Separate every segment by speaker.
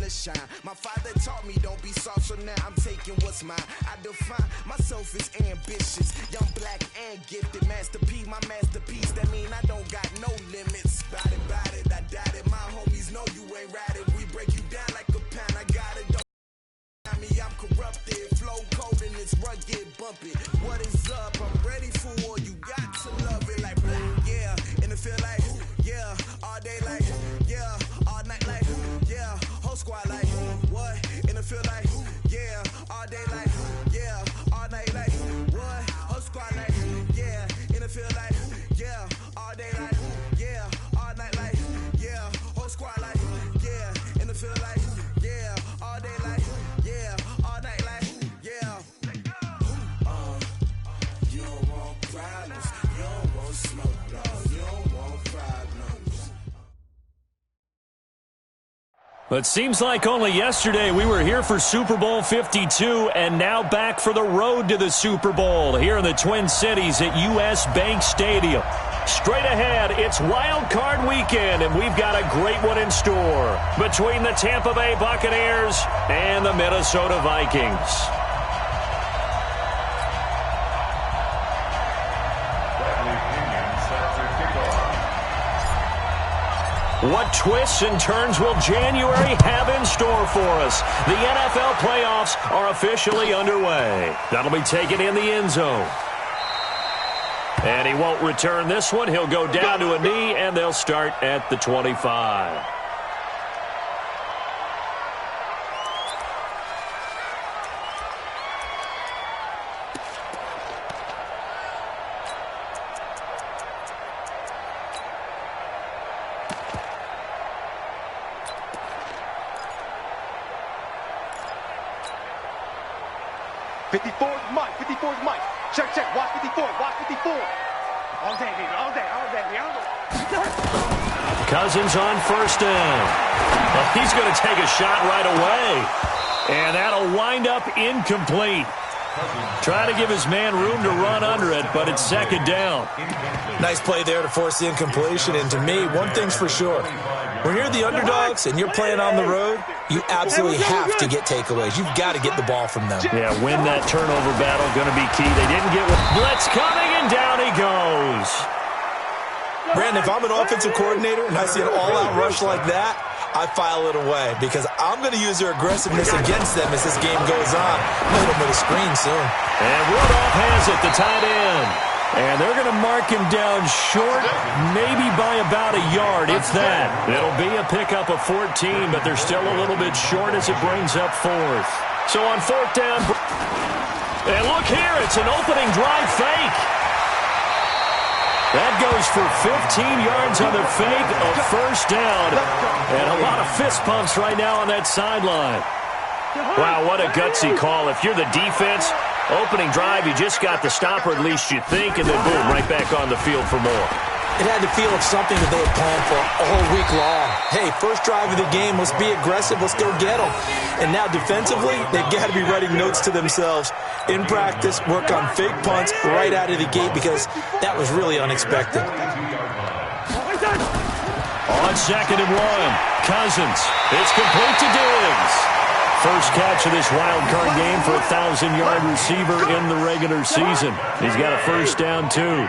Speaker 1: to shine. My father taught me don't be soft, so now I'm taking what's mine. I define myself as ambitious, young, black, and gifted. Master P, my masterpiece. That mean I don't got no limits. Bout it, I doubt it. My homies know you ain't ratted. We break you down like a pound. I got it. Don't me, I'm corrupted. Flow cold and it's rugged, bumpy. What is up? I'm ready for war. You got to love it like yeah. And it feel like yeah. All day like yeah. All night like yeah. Whole squad like what? And it feel like yeah. All day like yeah. All night like what? Whole squad like yeah. And it feel like yeah. All day like yeah. All night like yeah. Whole squad like yeah. And it feel like yeah. All day like yeah. All night like yeah. You don't want problems. You don't want smoke, no. You don't want problems.
Speaker 2: But it seems like only yesterday we were here for Super Bowl 52 and now back for the road to the Super Bowl here in the Twin Cities at US Bank Stadium. Straight ahead, it's Wild Card Weekend, and we've got a great one in store between the Tampa Bay Buccaneers and the Minnesota Vikings. What twists and turns will January have in store for us? The NFL playoffs are officially underway. That'll be taken in the end zone. And he won't return this one. He'll go down to a knee, and they'll start at the 25.
Speaker 3: Check, watch 54, watch 54. All day, baby, all day.
Speaker 2: Cousins on first down. Well, he's going to take a shot right away. And that'll wind up incomplete. Trying to give his man room to run under it, but it's second down.
Speaker 4: Nice play there to force the incompletion. And to me, one thing's for sure. When you're the underdogs and you're playing on the road, you absolutely have to get takeaways. You've got to get the ball from them.
Speaker 2: Yeah, win that turnover battle, going to be key. They didn't get one. Blitz coming, and down he goes.
Speaker 4: Brandon, if I'm an offensive coordinator and I see an all-out rush like that, I file it away because I'm going to use their aggressiveness against them as this game goes on. Hit them with a screen soon.
Speaker 2: And Rudolph has it, the tight end. And they're going to mark him down short, maybe by about a yard, if that. It'll be a pickup of 14, but they're still a little bit short as it brings up fourth. So on fourth down, and look here, it's an opening drive fake. That goes for 15 yards on the fake, a first down, and a lot of fist pumps right now on that sideline. Wow, what a gutsy call. If you're the defense, opening drive, you just got the stop, or at least you think, and then boom, right back on the field for more.
Speaker 4: It had the feel of something that they had planned for all week long. Hey, first drive of the game, let's be aggressive, let's go get them. And now defensively, they've got to be writing notes to themselves. In practice, work on fake punts right out of the gate because that was really unexpected.
Speaker 2: On second and one, Cousins. It's complete to Diggs. First catch of this wild card game for a 1,000-yard receiver in the regular season. He's got a first down, too.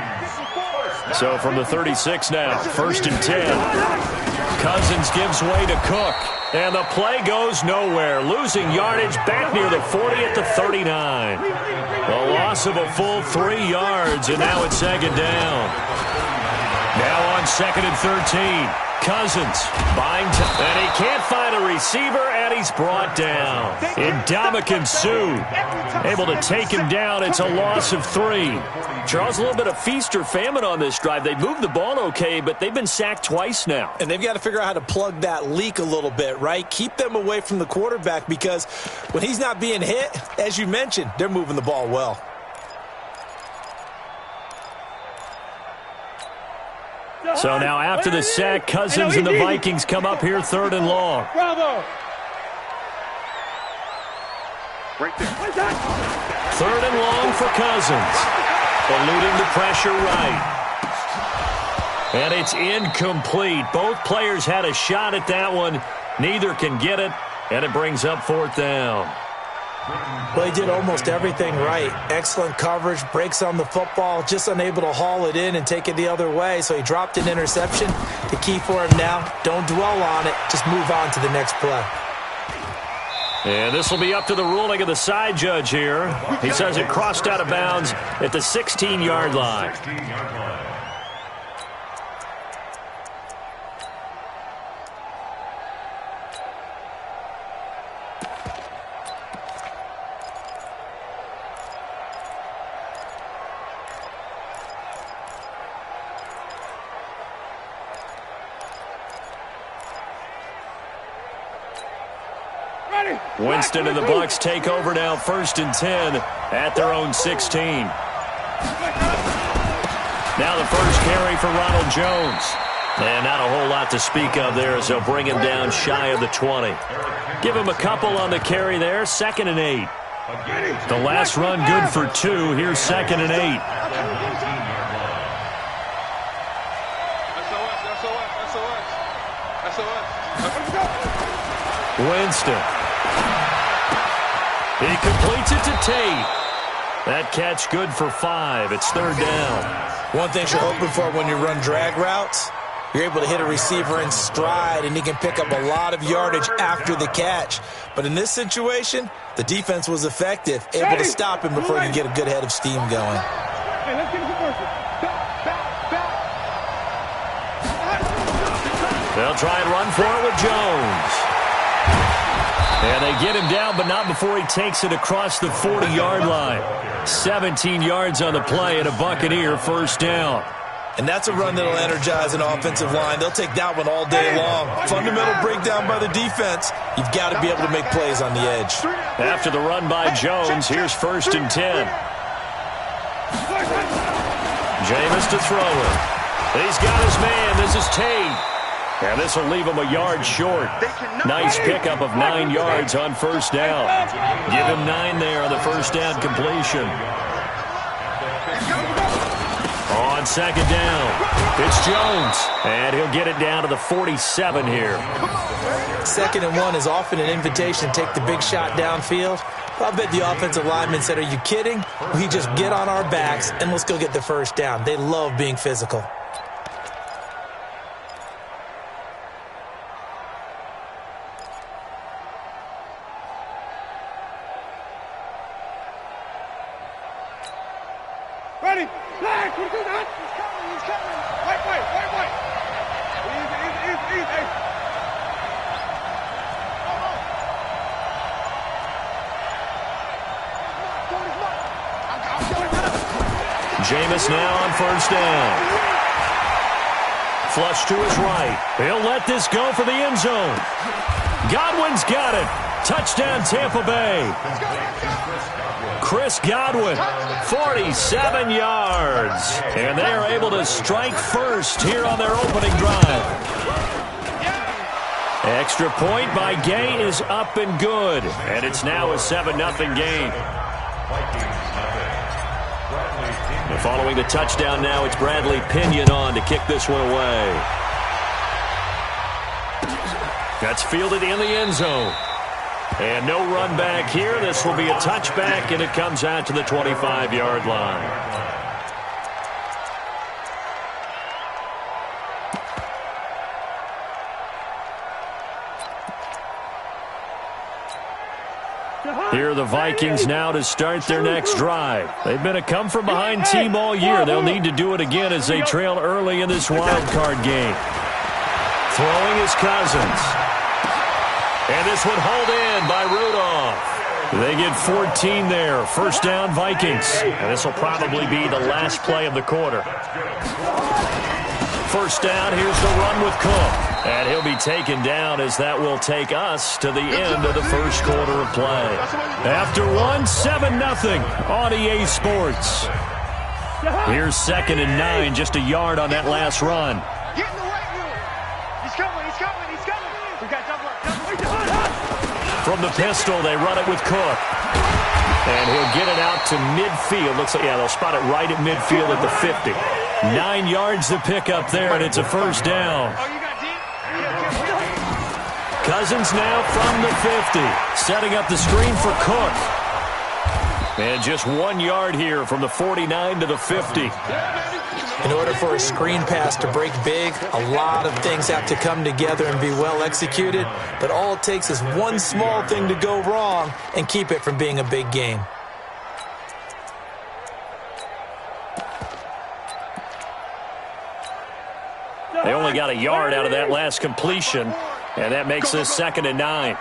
Speaker 2: So from the 36 now, first and 10. Cousins gives way to Cook. And the play goes nowhere. Losing yardage back near the 40 at the 39. A loss of a full 3 yards, and now it's second down. Now on second and 13. Cousins buying time, and he can't find a receiver, and he's brought down. Ndamukong Suh able to take him down. It's a loss of 3. Charles, a little bit of feast or famine on this drive. They moved the ball okay, but they've been sacked twice now.
Speaker 4: And they've got to figure out how to plug that leak a little bit, right? Keep them away from the quarterback because when he's not being hit, as you mentioned, they're moving the ball well.
Speaker 2: So now after the sack, Cousins and the Vikings come up here third and long.
Speaker 3: Bravo! Right there.
Speaker 2: Third and long for Cousins. Eluding the pressure right. And it's incomplete. Both players had a shot at that one. Neither can get it. and it brings up 4th down.
Speaker 4: Well, he did almost everything right. Excellent coverage, breaks on the football, just unable to haul it in and take it the other way, so he dropped an interception. The key for him now, don't dwell on it, just move on to the next play.
Speaker 2: And this will be up to the ruling of the side judge here. He says it crossed out of bounds at the 16-yard line. Winston and the Bucs take over now, 1st and 10 at their own 16. Now the first carry for Ronald Jones. And not a whole lot to speak of there as they'll bring him down shy of the 20. Give him a couple on the carry there, 2nd and 8. The last run good for 2. Here's 2nd and 8. Winston. He completes it to Tate. That catch good for 5. It's 3rd down.
Speaker 4: One thing you're hoping for when you run drag routes, you're able to hit a receiver in stride, and he can pick up a lot of yardage after the catch. But in this situation, the defense was effective, able to stop him before he can get a good head of steam going.
Speaker 2: They'll try and run for it with Jones. And they get him down, but not before he takes it across the 40-yard line. 17 yards on the play and a Buccaneer 1st down.
Speaker 4: And that's a run that'll energize an offensive line. They'll take that one all day long. Fundamental breakdown by the defense. You've got to be able to make plays on the edge.
Speaker 2: After the run by Jones, here's 1st and 10. Jameis to throw it. He's got his man. This is Tate. And this will leave him a yard short. Nice pickup of 9 yards on 1st down. Give him 9 there on the 1st down completion. On 2nd down, it's Jones. And he'll get it down to the 47 here.
Speaker 4: 2nd and 1 is often an invitation to take the big shot downfield. I bet the offensive lineman said, "Are you kidding? We just get on our backs and let's go get the 1st down." They love being physical.
Speaker 3: Ready? Flag! He's coming! He's coming! Wait! Easy.
Speaker 2: Jameis now on 1st down. Flush to his right. He'll let this go for the end zone. Godwin's got it. Touchdown, Tampa Bay. Chris Godwin, 47 yards. And they are able to strike first here on their opening drive. Extra point by Gay is up and good. And it's now a 7-0 game. And following the touchdown now, it's Bradley Pinion on to kick this one away. That's fielded in the end zone. And no run back here. This will be a touchback, and it comes out to the 25-yard line. Here are the Vikings now to start their next drive. They've been a come-from-behind team all year. They'll need to do it again as they trail early in this wild card game. Throwing is Cousins. And this one hauled in by Rudolph. They get 14 there. 1st down, Vikings. And this will probably be the last play of the quarter. 1st down, here's the run with Cook. And he'll be taken down as that will take us to the end of the first quarter of play. After one, 7-0 on EA Sports. Here's 2nd and 9, just a yard on that last run.
Speaker 3: Get in the right room. He's coming. We got double.
Speaker 2: From the pistol, they run it with Cook. And he'll get it out to midfield. Looks like, they'll spot it right at midfield at the 50. 9 yards to pick up there, and it's a 1st down. Cousins now from the 50, setting up the screen for Cook. And just 1 yard here from the 49 to the 50.
Speaker 4: In order for a screen pass to break big, a lot of things have to come together and be well executed, but all it takes is one small thing to go wrong and keep it from being a big game.
Speaker 2: They only got a yard out of that last completion, and that makes this 2nd and 9.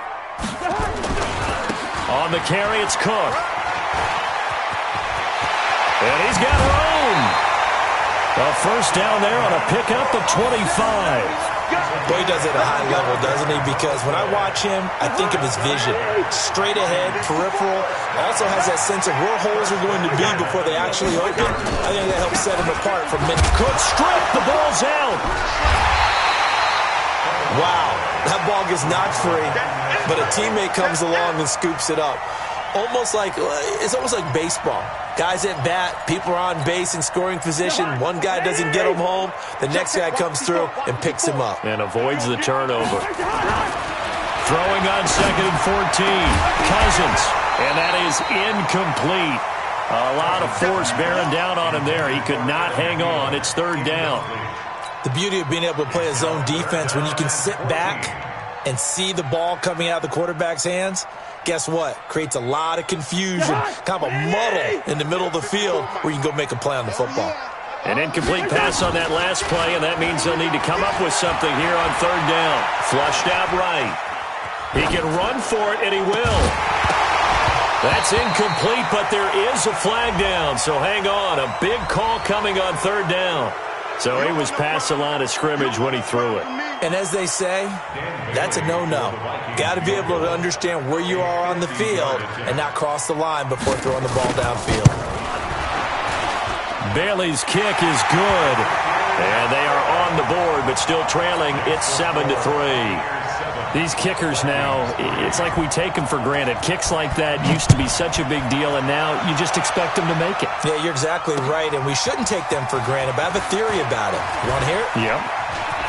Speaker 2: On the carry, it's Cook. And he's got room. A first down there on a pickup of 25.
Speaker 4: Boy, he does it at a high level, doesn't he? Because when I watch him, I think of his vision. Straight ahead, peripheral. Also has that sense of where holes are going to be before they actually open. I think that helps set him apart from many.
Speaker 2: Cook stripped. The ball's out.
Speaker 4: Wow. That ball gets knocked free, but a teammate comes along and scoops it up. It's almost like baseball. Guys at bat, people are on base in scoring position. One guy doesn't get him home. The next guy comes through and picks him up.
Speaker 2: And avoids the turnover. Throwing on 2nd and 14. Cousins. And that is incomplete. A lot of force bearing down on him there. He could not hang on. It's 3rd down.
Speaker 4: The beauty of being able to play a zone defense when you can sit back and see the ball coming out of the quarterback's hands, guess what? Creates a lot of confusion, kind of a muddle in the middle of the field where you can go make a play on the football.
Speaker 2: An incomplete pass on that last play, and that means they'll need to come up with something here on 3rd down. Flushed out right. He can run for it, and he will. That's incomplete, but there is a flag down, so hang on. A big call coming on 3rd down. So he was past the line of scrimmage when he threw it.
Speaker 4: And as they say, that's a no-no. Got to be able to understand where you are on the field and not cross the line before throwing the ball downfield.
Speaker 2: Bailey's kick is good. And they are on the board, but still trailing. It's 7-3. These kickers now, it's like we take them for granted. Kicks like that used to be such a big deal, and now you just expect them to make it.
Speaker 4: Yeah, you're exactly right, and we shouldn't take them for granted, but I have a theory about it. You want to hear it?
Speaker 2: Yep.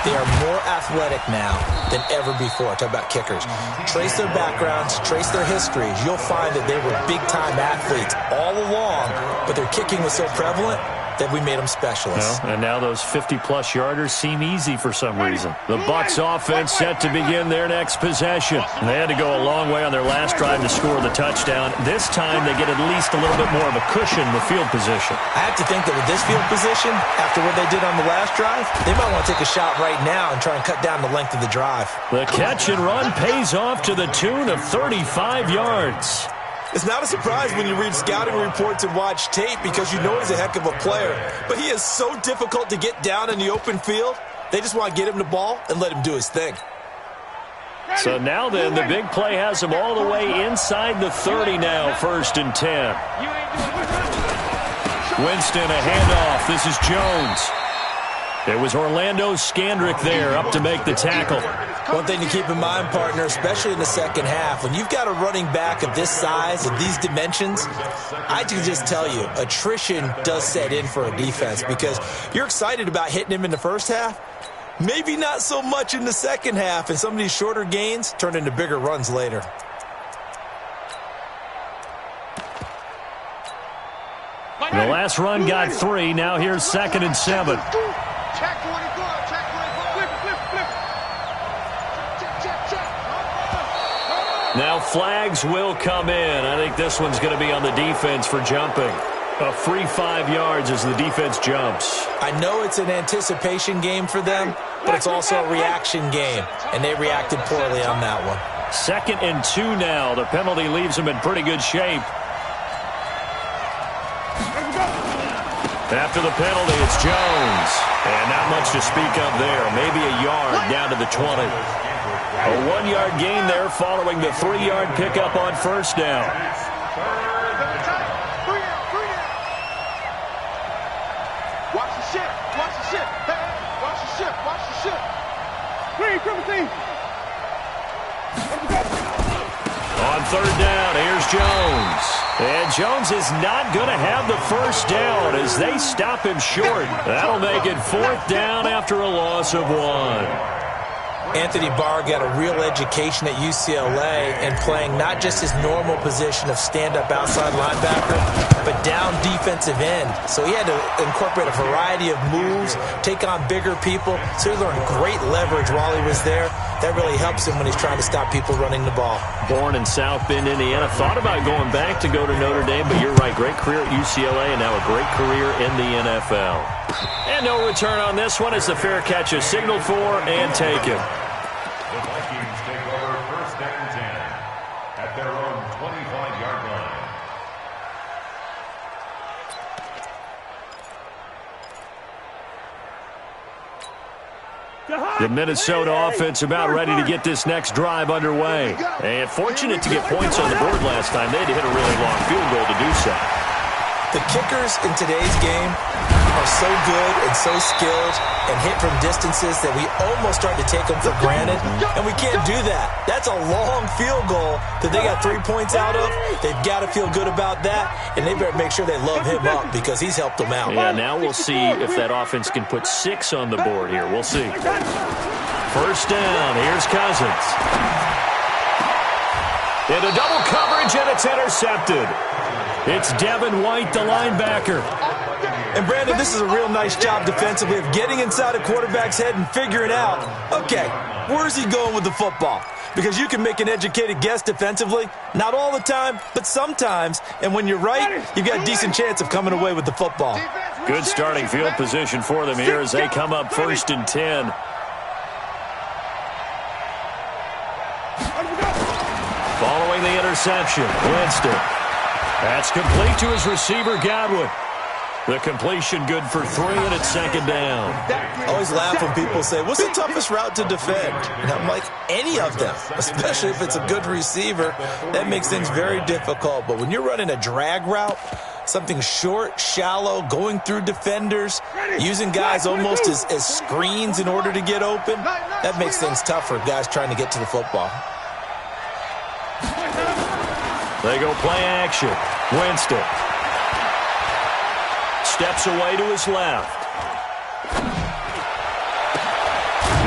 Speaker 4: They are more athletic now than ever before. Talk about kickers. Trace their backgrounds, trace their histories. You'll find that they were big-time athletes all along, but their kicking was so prevalent that we made them specialists.
Speaker 2: Well, and now those 50-plus yarders seem easy for some reason. The Bucs offense set to begin their next possession. They had to go a long way on their last drive to score the touchdown. This time they get at least a little bit more of a cushion with field position.
Speaker 4: I have to think that with this field position, after what they did on the last drive, they might want to take a shot right now and try and cut down the length of the drive.
Speaker 2: The catch and run pays off to the tune of 35 yards.
Speaker 4: It's not a surprise when you read scouting reports and watch tape because you know he's a heck of a player. But he is so difficult to get down in the open field. They just want to get him the ball and let him do his thing.
Speaker 2: So now then, the big play has him all the way inside the 30 now, 1st and 10. Winston, a handoff. This is Jones. There was Orlando Scandrick there up to make the tackle.
Speaker 4: One thing to keep in mind, partner, especially in the second half, when you've got a running back of this size, of these dimensions, I can just tell you, attrition does set in for a defense because you're excited about hitting him in the first half, maybe not so much in the second half, and some of these shorter gains turn into bigger runs later.
Speaker 2: The last run got 3. Now here's 2nd and 7.
Speaker 3: Check 24, check 24. Flip, flip, flip. Check.
Speaker 2: Now flags will come in. I think this one's going to be on the defense for jumping. A free 5 yards as the defense jumps.
Speaker 4: I know it's an anticipation game for them, but it's also a reaction game, and they reacted poorly on that one.
Speaker 2: 2nd and 2 now. The penalty leaves them in pretty good shape. After the penalty, it's Jones. And not much to speak of there. Maybe a yard down to the 20. A 1-yard gain there following the 3-yard pickup on 1st down.
Speaker 3: Watch the ship. Watch the ship. Hey, watch the ship. Watch the ship. Green, triple team.
Speaker 2: On 3rd down, here's Jones. And Jones is not going to have the first down as they stop him short. That'll make it 4th down after a loss of 1.
Speaker 4: Anthony Barr got a real education at UCLA and playing not just his normal position of stand-up outside linebacker, but down defensive end. So he had to incorporate a variety of moves, take on bigger people. So he learned great leverage while he was there. That really helps him when he's trying to stop people running the ball.
Speaker 2: Born in South Bend, Indiana. Thought about going back to go to Notre Dame, but you're right. Great career at UCLA and now a great career in the NFL. And no return on this one as the fair catch is signaled for and taken.
Speaker 5: The Vikings take over 1st and 10 at their own 25-yard line.
Speaker 2: The Minnesota offense about ready to get this next drive underway. And fortunate to get points on the board last time. They had to hit a really long field goal to do so.
Speaker 4: The kickers in today's game are so good and so skilled and hit from distances that we almost start to take them for granted, and we can't do that. That's a long field goal that they got 3 points out of. They've got to feel good about that, and they better make sure they love him up because he's helped them out.
Speaker 2: Yeah, now we'll see if that offense can put 6 on the board here. We'll see. First down, here's Cousins. Into double coverage, and it's intercepted. It's Devin White, the linebacker.
Speaker 4: And, Brandon, this is a real nice job defensively of getting inside a quarterback's head and figuring out, okay, where's he going with the football? Because you can make an educated guess defensively, not all the time, but sometimes. And when you're right, you've got a decent chance of coming away with the football.
Speaker 2: Good starting field position for them here as they come up 1st and 10. Following the interception, Winston. That's complete to his receiver, Godwin. The completion good for 3, and it's 2nd down.
Speaker 4: I always laugh when people say, what's the toughest route to defend? And I'm like, any of them, especially if it's a good receiver. That makes things very difficult. But when you're running a drag route, something short, shallow, going through defenders, using guys almost as screens in order to get open, that makes things tough for guys trying to get to the football.
Speaker 2: They go play action. Winston steps away to his left.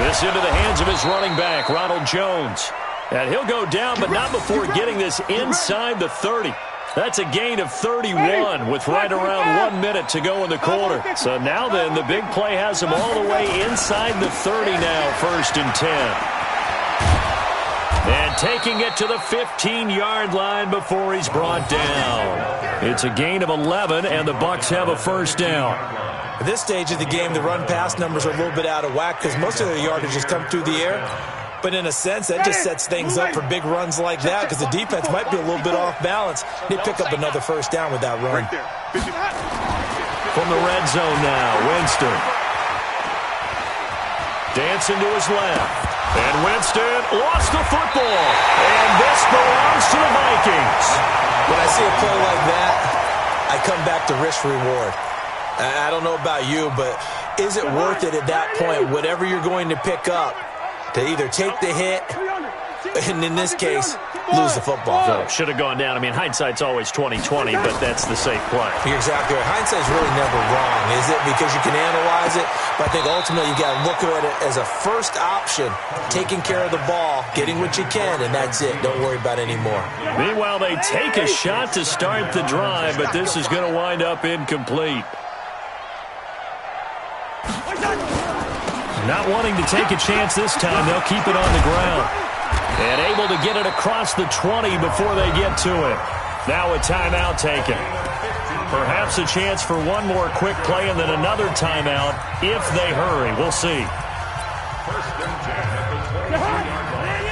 Speaker 2: This into the hands of his running back, Ronald Jones. And he'll go down, but not before getting this inside the 30. That's a gain of 31 with right around 1 minute to go in the quarter. So now then, the big play has him all the way inside the 30 now, 1st and 10. And taking it to the 15-yard line before he's brought down. It's a gain of 11, and the Bucs have a 1st down.
Speaker 4: At this stage of the game, the run-pass numbers are a little bit out of whack because most of their yardage has come through the air. But in a sense, that just sets things up for big runs like that because the defense might be a little bit off balance. They pick up another 1st down with that run.
Speaker 2: From the red zone now, Winston. Dancing to his left. And Winston lost the football. And this belongs to the Vikings.
Speaker 4: When I see a play like that, I come back to risk-reward. I don't know about you, but is it worth it at that point, whatever you're going to pick up, to either take the hit, and in this case, lose the football?
Speaker 2: So should have gone down. I mean, hindsight's always 20/20, but that's the safe play.
Speaker 4: You're exactly right. Hindsight's really never wrong, is it? Because you can analyze it, but I think ultimately you got to look at it as a first option, taking care of the ball, getting what you can, and that's it. Don't worry about any more.
Speaker 2: Meanwhile, they take a shot to start the drive, but this is going to wind up incomplete. Not wanting to take a chance this time, they'll keep it on the ground. And able to get it across the 20 before they get to it. Now a timeout taken. Perhaps a chance for one more quick play and then another timeout if they hurry. We'll see.
Speaker 5: 1st and 10 at the 23-yard line.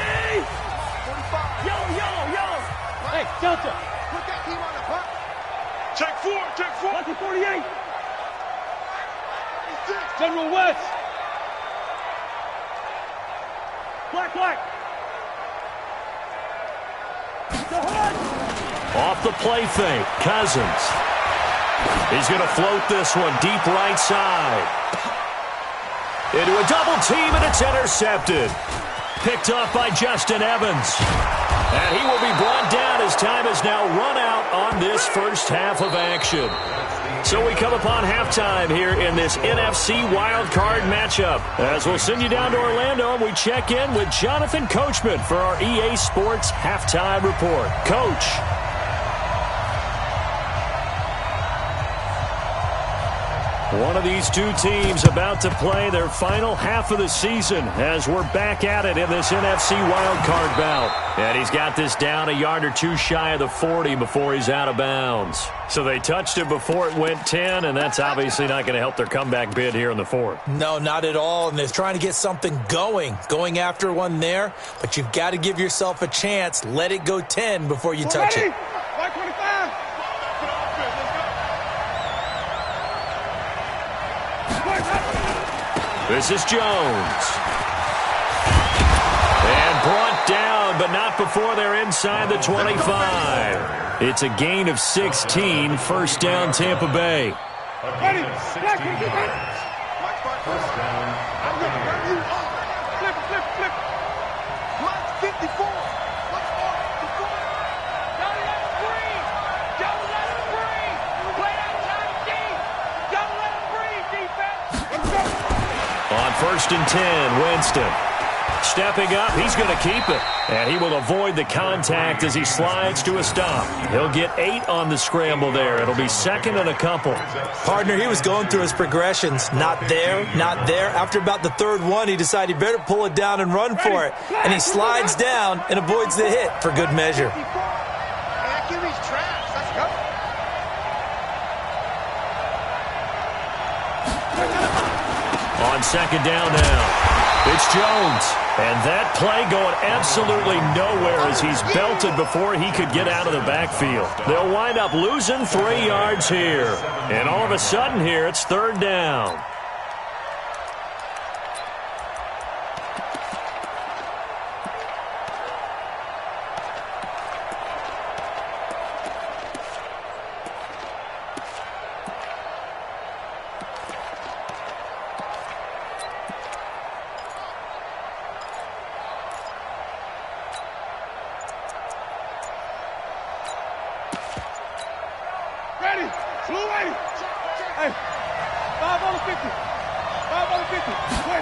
Speaker 3: Yellow. Hey, Delta. Put that team on the puck. Check 4. Lucky 48. General West. Black.
Speaker 2: Off the play fake, Cousins. He's going to float this one deep right side. Into a double team, and it's intercepted. Picked up by Justin Evans. And he will be brought down as time has now run out on this first half of action. So we come upon halftime here in this NFC wildcard matchup. As we'll send you down to Orlando, and we check in with Jonathan Coachman for our EA Sports Halftime Report. Coach. One of these two teams about to play their final half of the season as we're back at it in this NFC wildcard bout. And he's got this down a yard or two shy of the 40 before he's out of bounds. So they touched it before it went 10, and that's obviously not going to help their comeback bid here in the fourth.
Speaker 4: No, not at all, and they're trying to get something going after one there, but you've got to give yourself a chance. Let it go 10 before you touch it.
Speaker 3: 525.
Speaker 2: This is Jones. And brought down, but not before they're inside the 25. It's a gain of 16, first down Tampa Bay.
Speaker 5: A gain of 16 yards. First down,
Speaker 3: Flip. Mike 54. Let's go. Don't let him breathe. Don't let him breathe. Play outside deep. Don't let him breathe, defense. Let's go.
Speaker 2: On first and 10, Winston. Stepping up, he's going to keep it. And he will avoid the contact as he slides to a stop. He'll get 8 on the scramble there. It'll be second and a couple.
Speaker 4: Partner, he was going through his progressions. Not there. After about the third one, he decided he better pull it down and run for it. And he slides down and avoids the hit for good measure.
Speaker 2: On second down now. It's Jones. And that play going absolutely nowhere as he's belted before he could get out of the backfield. They'll wind up losing 3 yards here. And all of a sudden here, it's third down.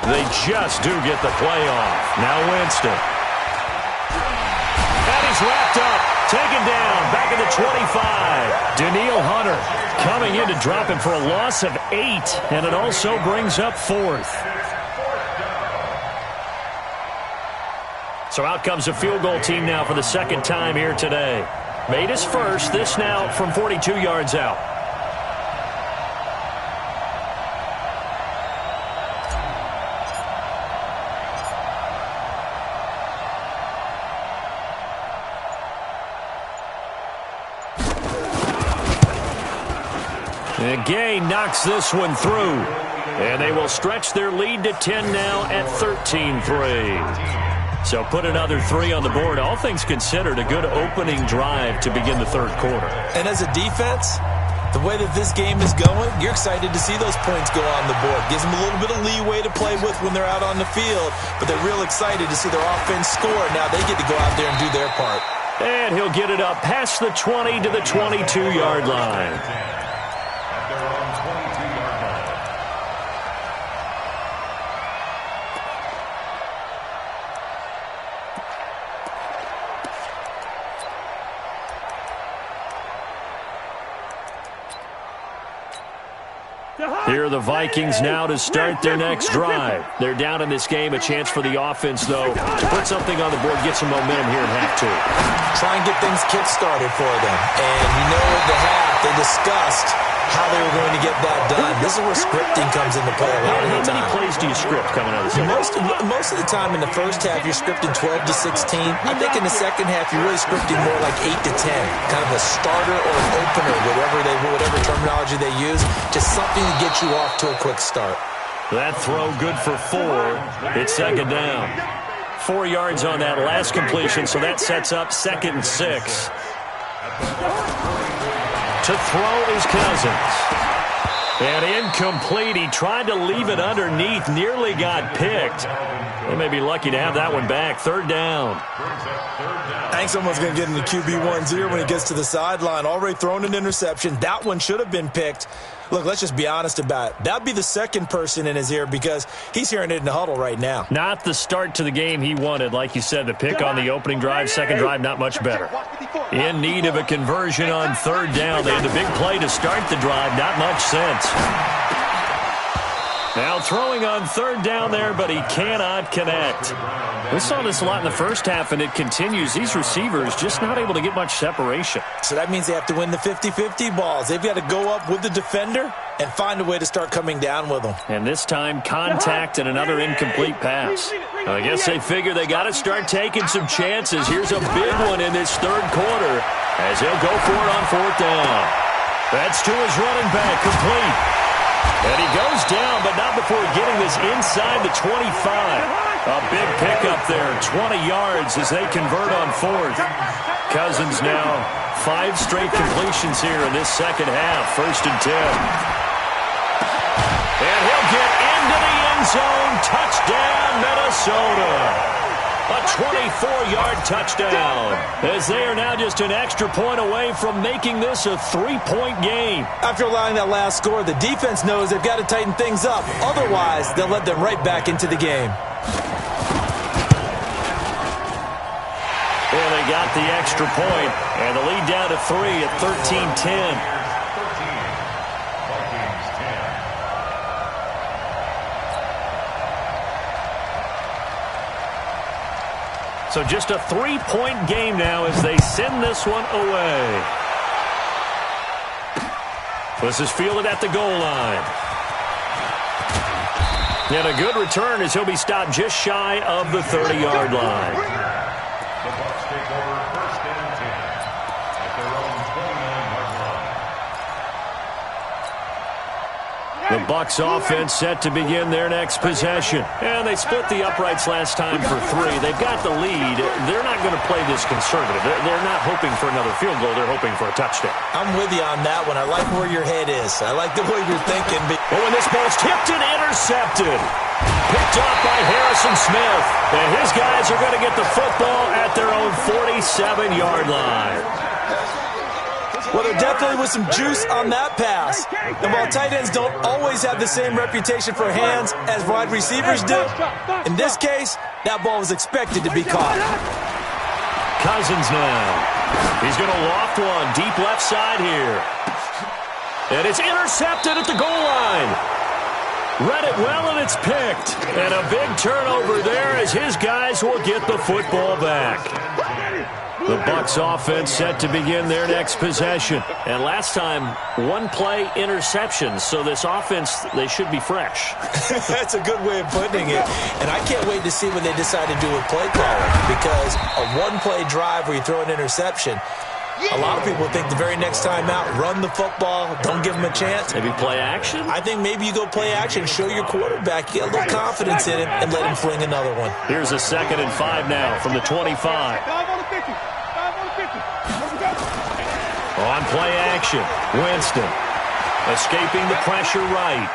Speaker 2: They just do get the play off. Now Winston. And he's wrapped up. Taken down. Back at the 25. Danielle Hunter coming in to drop him for a loss of 8. And it also brings up fourth. So out comes a field goal team now for the second time here today. Made his first. This now from 42 yards out. And Gay knocks this one through. And they will stretch their lead to 10 now at 13-3. So put another 3 on the board. All things considered, a good opening drive to begin the third quarter.
Speaker 4: And as a defense, the way that this game is going, you're excited to see those points go on the board. Gives them a little bit of leeway to play with when they're out on the field. But they're real excited to see their offense score. Now they get to go out there and do their part.
Speaker 2: And he'll get it up past the 20 to the 22-yard line. Here are the Vikings now to start their next drive. They're down in this game. A chance for the offense, though, to put something on the board, get some momentum here in half 2.
Speaker 4: Try and get things kick-started for them. And you know at the half, they discussed how they were going to get that done. This is where scripting comes into play a lot of the time.
Speaker 2: How many plays do you script coming out of the season?
Speaker 4: Most of the time in the first half, you're scripting 12 to 16. I think in the second half, you're really scripting more like 8 to 10. Kind of a starter or an opener, whatever terminology they use. Just something to get you off to a quick start.
Speaker 2: That throw good for 4. It's second down. 4 yards on that last completion, so that sets up second and 6. To throw is Cousins. And incomplete. He tried to leave it underneath, nearly got picked. They may be lucky to have that one back. Third down.
Speaker 4: I think someone's going to get in the QB1's ear when he gets to the sideline. Already thrown an interception. That one should have been picked. Look, let's just be honest about it. That would be the second person in his ear because he's hearing it in the huddle right now.
Speaker 2: Not the start to the game he wanted. Like you said, the pick on the opening drive, second drive, not much better. In need of a conversion on third down. They had the big play to start the drive. Not much sense. Now throwing on third down there, but he cannot connect. We saw this a lot in the first half, and it continues. These receivers just not able to get much separation.
Speaker 4: So that means they have to win the 50-50 balls. They've got to go up with the defender and find a way to start coming down with them.
Speaker 2: And this time, contact and another incomplete pass. I guess they figure they got to start taking some chances. Here's a big one in this third quarter as he'll go for it on fourth down. That's to his running back, complete. And he goes down, but not before getting this inside the 25. A big pickup there, 20 yards as they convert on fourth. Cousins now 5 straight completions here in this second half, 1st and 10. And he'll get into the end zone. Touchdown, Minnesota. A 24-yard touchdown, as they are now just an extra point away from making this a 3-point game.
Speaker 4: After allowing that last score, the defense knows they've got to tighten things up. Otherwise, they'll let them right back into the game.
Speaker 2: Well, they got the extra point, and the lead down to 3 at 13-10. So just a 3-point game now as they send this one away. This is fielded at the goal line. And a good return as he'll be stopped just shy of the 30-yard line.
Speaker 5: The Bucs take over 1st and 10 at their own 29-yard line.
Speaker 2: The Bucs offense set to begin their next possession. And they split the uprights last time for 3. They've got the lead. They're not going to play this conservative. They're not hoping for another field goal. They're hoping for a touchdown.
Speaker 4: I'm with you on that one. I like where your head is. I like the way you're thinking.
Speaker 2: Oh, and this ball's tipped and intercepted. Picked off by Harrison Smith. And his guys are going to get the football at their own 47-yard line.
Speaker 4: Well, there definitely was some juice on that pass. And while tight ends don't always have the same reputation for hands as wide receivers do, in this case, that ball was expected to be caught.
Speaker 2: Cousins now. He's going to loft one deep left side here. And it's intercepted at the goal line. Read it well, and it's picked. And a big turnover there as his guys will get the football back. The Bucs offense set to begin their next possession. And last time, 1-play interception. So this offense, they should be fresh.
Speaker 4: That's a good way of putting it. And I can't wait to see what they decide to do with play calling. Because a 1-play drive where you throw an interception, a lot of people think the very next time out, run the football, don't give them a chance.
Speaker 2: Maybe play action?
Speaker 4: I think maybe you go play action, show your quarterback, get a little confidence in him, and let him fling another one.
Speaker 2: Here's a 2nd and 5 now from the 25. On play action, Winston escaping the pressure right.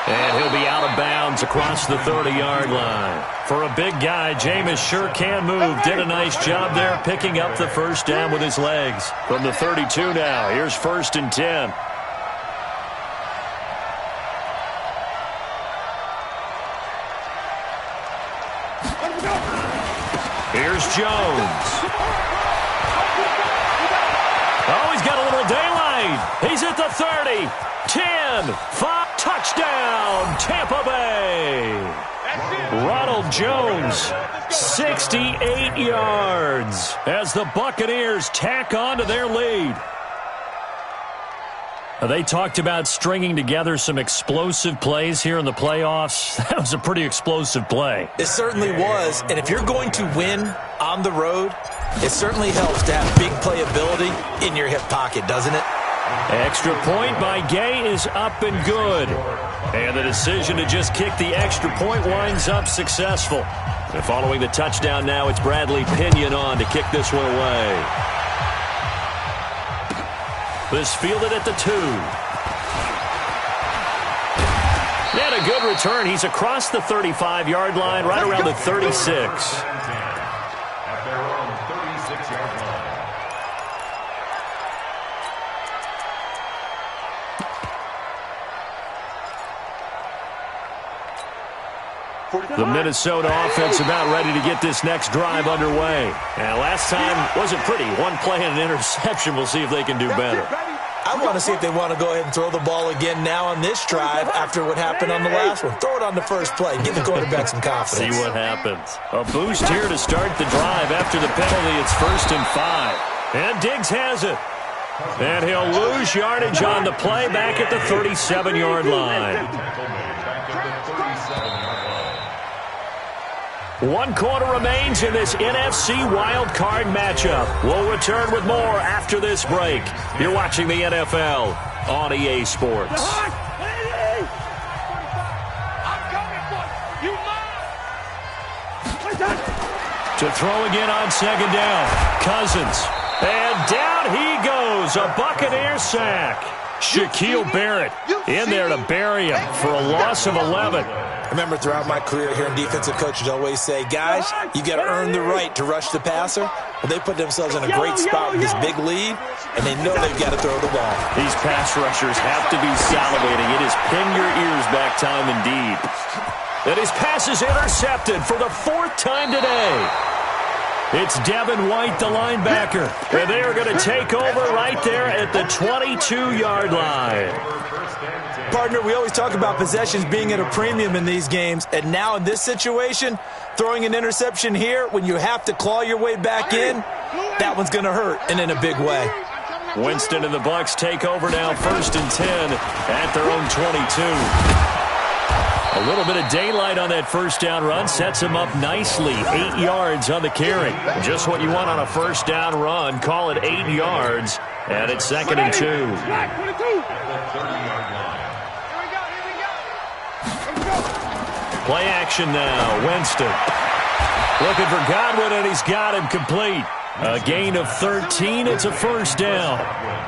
Speaker 2: And he'll be out of bounds across the 30-yard line. For a big guy, Jameis sure can move. Did a nice job there picking up the first down with his legs. From the 32 now, here's 1st and 10. Here's Jones. Oh, he's got a little daylight. He's at the 30, 10, 5, touchdown, Tampa Bay. Ronald Jones, 68 yards as the Buccaneers tack on to their lead. They talked about stringing together some explosive plays here in the playoffs. That was a pretty explosive play.
Speaker 4: It certainly was. And if you're going to win on the road, it certainly helps to have big playability in your hip pocket, doesn't it?
Speaker 2: Extra point by Gay is up and good. And the decision to just kick the extra point winds up successful. And following the touchdown now, it's Bradley Pinion on to kick this one away. This fielded at the 2. And a good return. He's across the 35-yard line, right around the 36.
Speaker 5: At their own 36-yard line.
Speaker 2: The Minnesota offense about ready to get this next drive underway. And last time wasn't pretty. One play and an interception. We'll see if they can do better.
Speaker 4: I want to see if they want to go ahead and throw the ball again now on this drive after what happened on the last one. Throw it on the first play. Give the quarterback some confidence.
Speaker 2: See what happens. A boost here to start the drive after the penalty. It's 1st and 5. And Diggs has it. And he'll lose yardage on the play back at the 37-yard line. 1 quarter remains in this NFC Wild Card matchup. We'll return with more after this break. You're watching the NFL on EA Sports.
Speaker 3: I'm coming for you.
Speaker 2: To throw again on 2nd down. Cousins. And down he goes. A Buccaneer sack. Shaquille Barrett in there to bury him for a loss of 11.
Speaker 4: I remember throughout my career here in defensive coaches always say, guys, you got to earn the right to rush the passer. Well, they put themselves in a great spot with this big lead, and they know they've got to throw the ball. These
Speaker 2: pass rushers have to be salivating. It is pin your ears back time indeed. And his pass is intercepted for the 4th time today. It's Devin White, the linebacker. And they are going to take over right there at the 22-yard line.
Speaker 4: Partner, we always talk about possessions being at a premium in these games. And now in this situation, throwing an interception here when you have to claw your way back in, that one's going to hurt, and in a big way.
Speaker 2: Winston and the Bucs take over now 1st and 10 at their own 22. A little bit of daylight on that 1st down run sets him up nicely. 8 yards on the carry. Just what you want on a 1st down run. Call it 8 yards. And it's 2nd and 2. Play action now. Winston. Looking for Godwin, and he's got him complete. A gain of 13. It's a 1st down.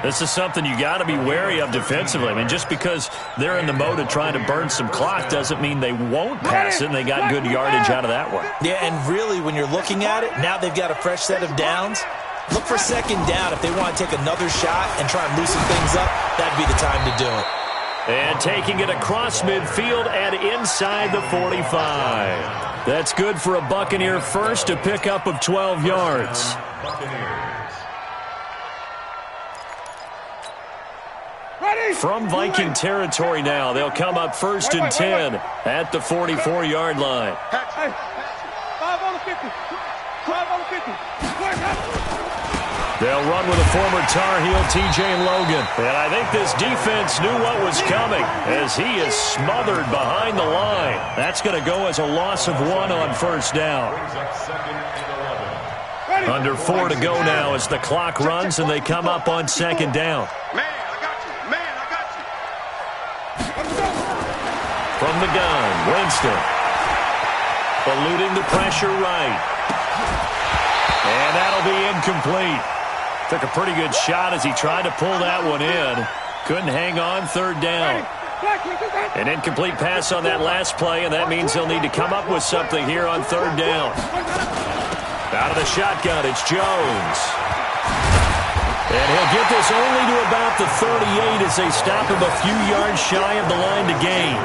Speaker 2: This is something you got to be wary of defensively. I mean, just because they're in the mode of trying to burn some clock doesn't mean they won't pass it, and they got good yardage out of that one.
Speaker 4: Yeah, and really, when you're looking at it, now they've got a fresh set of downs. Look for 2nd down. If they want to take another shot and try and loosen things up, that'd be the time to do it.
Speaker 2: And taking it across midfield and inside the 45. That's good for a Buccaneer first, a pickup of 12 yards. From Viking territory now, they'll come up 1st and 10 at the 44-yard line.
Speaker 3: 5 on the 50. 5 on the 50.
Speaker 2: They'll run with a former Tar Heel, TJ Logan. And I think this defense knew what was coming as he is smothered behind the line. That's going to go as a loss of 1 on 1st down. Under 4 to go now as the clock runs and they come up on 2nd down.
Speaker 3: Man, I got you. Man, I got you.
Speaker 2: From the gun, Winston. Eluding the pressure right. And that'll be incomplete. Took a pretty good shot as he tried to pull that one in. Couldn't hang on 3rd down. An incomplete pass on that last play, and that means he'll need to come up with something here on 3rd down. Out of the shotgun, it's Jones. And he'll get this only to about the 38 as they stop him a few yards shy of the line to gain.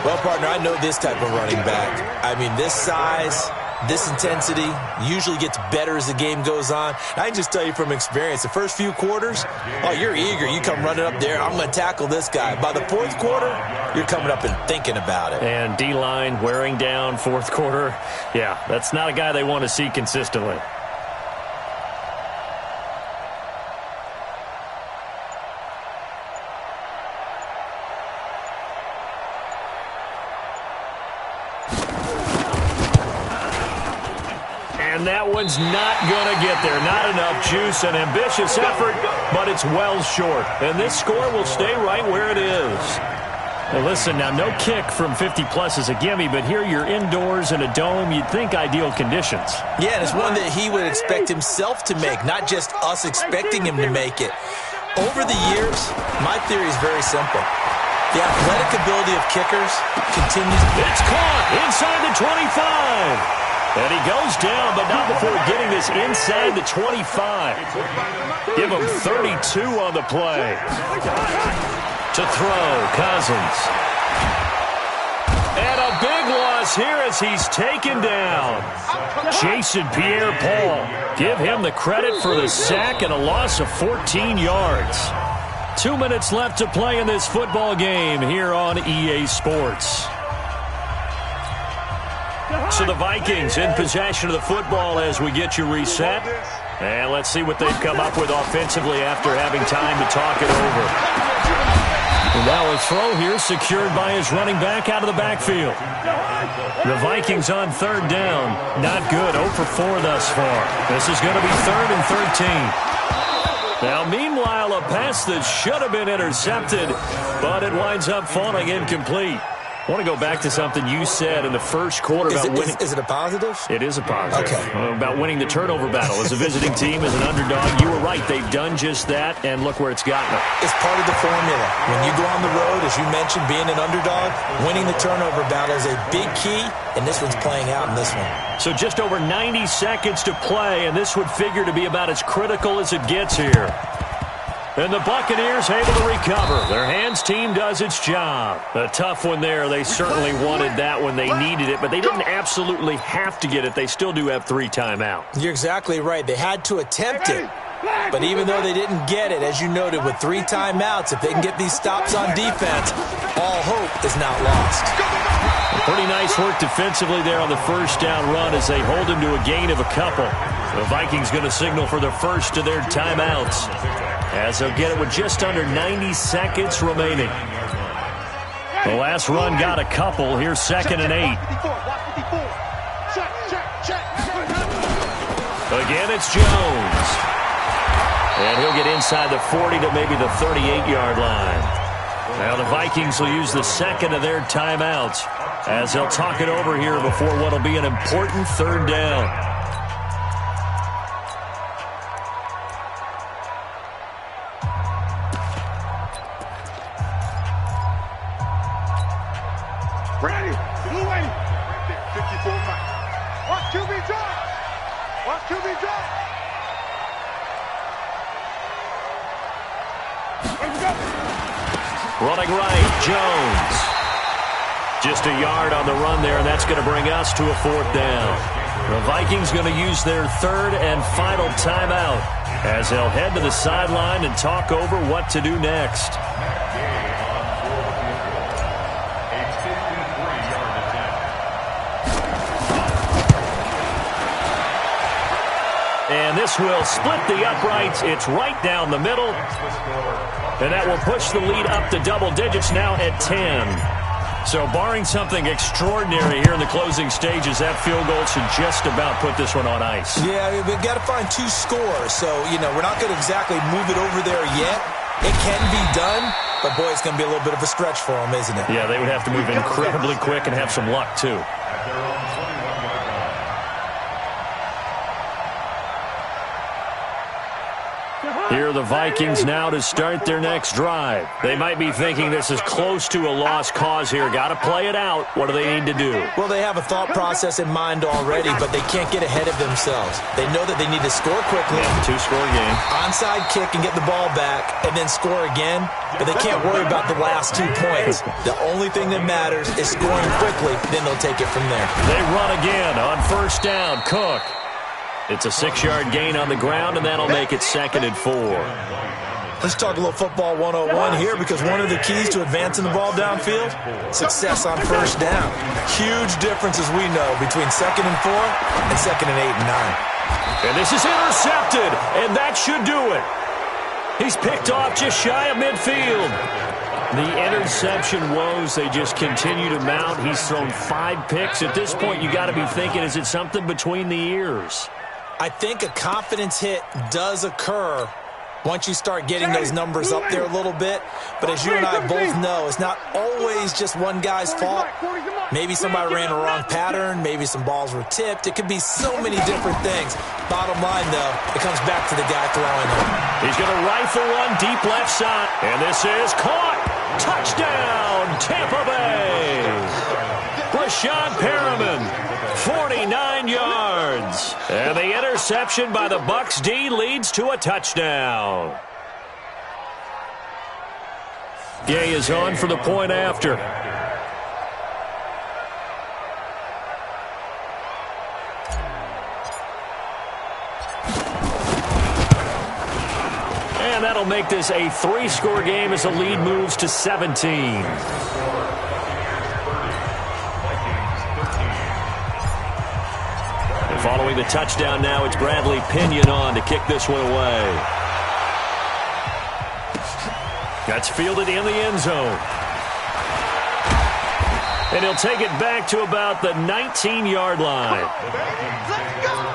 Speaker 4: Well, partner, I know this type of running back. I mean, this size, this intensity usually gets better as the game goes on. I can just tell you from experience, the first few quarters, oh, you're eager. You come running up there, I'm going to tackle this guy. By the 4th quarter, you're coming up and thinking about it.
Speaker 2: And D-line wearing down 4th quarter. Yeah, that's not a guy they want to see consistently. And that one's not going to get there. Not enough juice. An ambitious effort, but it's well short. And this score will stay right where it is. Well, listen, now no kick from 50-plus is a gimme, but here you're indoors in a dome. You'd think ideal conditions.
Speaker 4: Yeah, and it's one that he would expect himself to make, not just us expecting him to make it. Over the years, my theory is very simple. The athletic ability of kickers continues.
Speaker 2: It's caught inside the 25. And he goes down, but not before getting this inside the 25. Give him 32 on the play. To throw, Cousins. And a big loss here as he's taken down. Jason Pierre-Paul. Give him the credit for the sack and a loss of 14 yards. 2 minutes left to play in this football game here on EA Sports. So the Vikings in possession of the football as we get you reset. And let's see what they've come up with offensively after having time to talk it over. And now a throw here secured by his running back out of the backfield. The Vikings on third down. Not good. 0 for 4 thus far. This is going to be 3rd and 13. Now, meanwhile, a pass that should have been intercepted, but it winds up falling incomplete. I want to go back to something you said in the first quarter about winning.
Speaker 4: Is it a positive?
Speaker 2: It is a positive.
Speaker 4: Okay.
Speaker 2: About winning the turnover battle. As a visiting team, as an underdog, you were right. They've done just that, and look where it's gotten them.
Speaker 4: It's part of the formula. When you go on the road, as you mentioned, being an underdog, winning the turnover battle is a big key, and this one's playing out in this one.
Speaker 2: So just over 90 seconds to play, and this would figure to be about as critical as it gets here. And the Buccaneers able to recover. Their hands team does its job. A tough one there. They certainly wanted that when they needed it, but they didn't absolutely have to get it. They still do have 3 timeouts.
Speaker 4: You're exactly right. They had to attempt it. But even though they didn't get it, as you noted, with 3 timeouts, if they can get these stops on defense, all hope is not lost.
Speaker 2: Pretty nice work defensively there on the first down run as they hold him to a gain of a couple. The Vikings going to signal for the first of their timeouts, as they'll get it with just under 90 seconds remaining. The last run got a couple. Here's 2nd and 8. Again, it's Jones. And he'll get inside the 40 to maybe the 38-yard line. Now the Vikings will use the second of their timeouts as they'll talk it over here before what will be an important 3rd down.
Speaker 3: Ready, blue wave. 54 Mike. Watch QB drop. Watch QB drop. Let's go.
Speaker 2: Running right, Jones. Just a yard on the run there, and that's going to bring us to a 4th down. The Vikings going to use their 3rd and final timeout as they'll head to the sideline and talk over what to do next. And this will split the uprights. It's right down the middle. And that will push the lead up to double digits now at 10. So barring something extraordinary here in the closing stages, that field goal should just about put this one on ice.
Speaker 4: Yeah, we've got to find 2 scores. So, we're not going to exactly move it over there yet. It can be done, but, boy, it's going to be a little bit of a stretch for them, isn't it?
Speaker 2: Yeah, they would have to move incredibly quick and have some luck, too. Here are the Vikings now to start their next drive. They might be thinking this is close to a lost cause here. Got to play it out. What do they need to do?
Speaker 4: Well, they have a thought process in mind already, but they can't get ahead of themselves. They know that they need to score quickly.
Speaker 2: Yeah, 2-score game.
Speaker 4: Onside kick and get the ball back and then score again, but they can't worry about the last 2 points. The only thing that matters is scoring quickly, then they'll take it from there.
Speaker 2: They run again on 1st down. Cook. It's a 6-yard gain on the ground, and that'll make it 2nd and 4.
Speaker 4: Let's talk a little football 101 here, because one of the keys to advancing the ball downfield, success on 1st down. Huge difference, as we know, between 2nd and 4 and 2nd and 8 and 9.
Speaker 2: And this is intercepted, and that should do it. He's picked off just shy of midfield. The interception woes, they just continue to mount. He's thrown 5 picks. At this point, you got to be thinking, is it something between the ears?
Speaker 4: I think a confidence hit does occur once you start getting those numbers up there a little bit. But as you and I both know, it's not always just one guy's fault. Maybe somebody ran a wrong pattern. Maybe some balls were tipped. It could be so many different things. Bottom line, though, it comes back to the guy throwing it.
Speaker 2: He's going to rifle one deep left side. And this is caught. Touchdown! Tampa Bay. Breshad Perriman, 49 yards. And the interception by the Bucs D leads to a touchdown. Gay is on for the point after. And that'll make this a 3-score game as the lead moves to 17. Following the touchdown now, it's Bradley Pinion on to kick this one away. That's fielded in the end zone. And he'll take it back to about the 19-yard line.
Speaker 3: Let's go!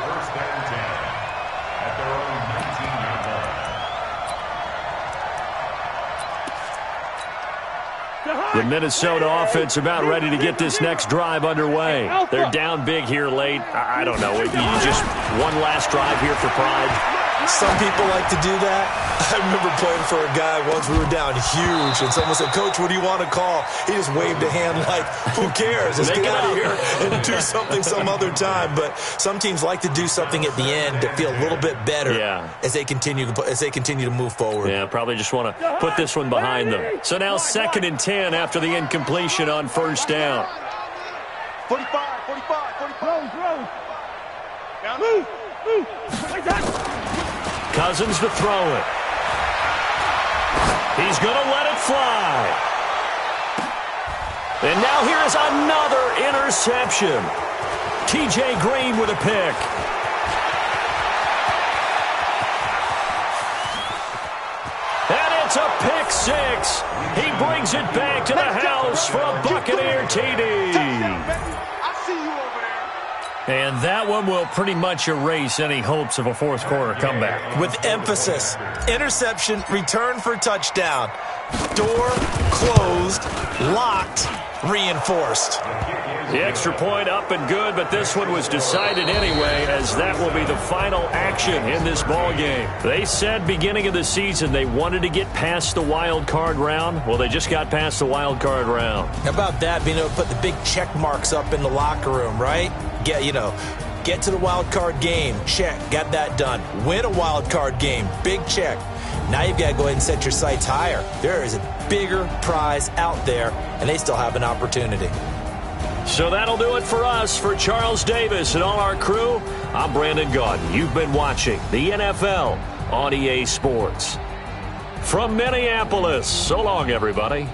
Speaker 2: The Minnesota offense about ready to get this next drive underway. They're down big here late. I don't know. You just one last drive here for pride.
Speaker 4: Some people like to do that. I remember playing for a guy once. We were down huge, and someone said, "Coach, what do you want to call?" He just waved a hand like, "Who cares? Let's get out of here and do something some other time." But some teams like to do something at the end to feel a little bit better as they continue to move forward.
Speaker 2: Yeah, probably just want to put this one behind them. So now 2nd and 10 after the incompletion on first down.
Speaker 3: 45. Now move.
Speaker 2: Cousins to throw it. He's going to let it fly. And now here is another interception. TJ Green with a pick. And it's a pick 6. He brings it back to the house for a Buccaneer TD.
Speaker 3: I see you over there.
Speaker 2: And that one will pretty much erase any hopes of a fourth quarter comeback.
Speaker 4: With emphasis, interception, return for touchdown. Door closed, locked, reinforced.
Speaker 2: The extra point up and good, but this one was decided anyway, as that will be the final action in this ball game. They said beginning of the season they wanted to get past the wild card round. Well, they just got past the wild card round.
Speaker 4: How about that, being able to put the big check marks up in the locker room, right? Get to the wild card game. Check. Got that done. Win a wild card game. Big check. Now you've got to go ahead and set your sights higher. There is a bigger prize out there, and they still have an opportunity.
Speaker 2: So that'll do it for us. For Charles Davis and all our crew, I'm Brandon Gaudin. You've been watching the NFL on EA Sports. From Minneapolis, so long, everybody.